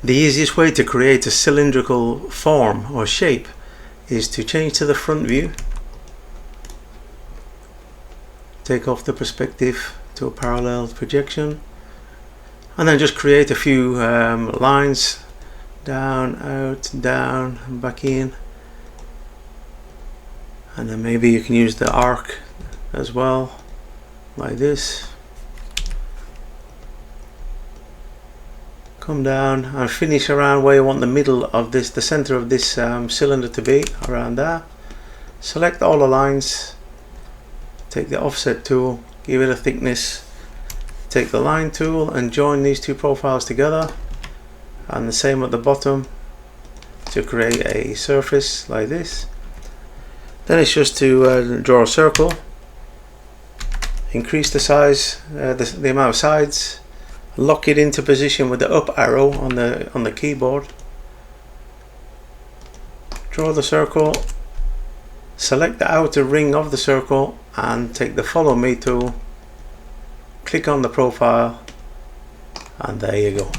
The easiest way to create a cylindrical form or shape is to change to the front view, take off the perspective to a parallel projection, and then just create a few lines, down, out, down, and back in. And then maybe you can use the arc as well, like this. Come down and finish around where you want the middle of this, the center of this cylinder to be, around there. Select all the lines, take the offset tool, give it a thickness, take the line tool and join these two profiles together, and the same at the bottom to create a surface like this. Then it's just to draw a circle, increase the size, the amount of sides, lock it into position with the up arrow on the keyboard, draw the circle, select the outer ring of the circle and take the follow me tool, click on the profile, and there you go.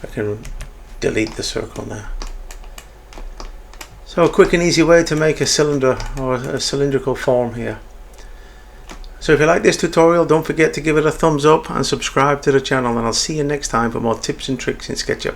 I can delete the circle now. So a quick and easy way to make a cylinder or a cylindrical form here. So if you like this tutorial, don't forget to give it a thumbs up and subscribe to the channel, and I'll see you next time for more tips and tricks in SketchUp.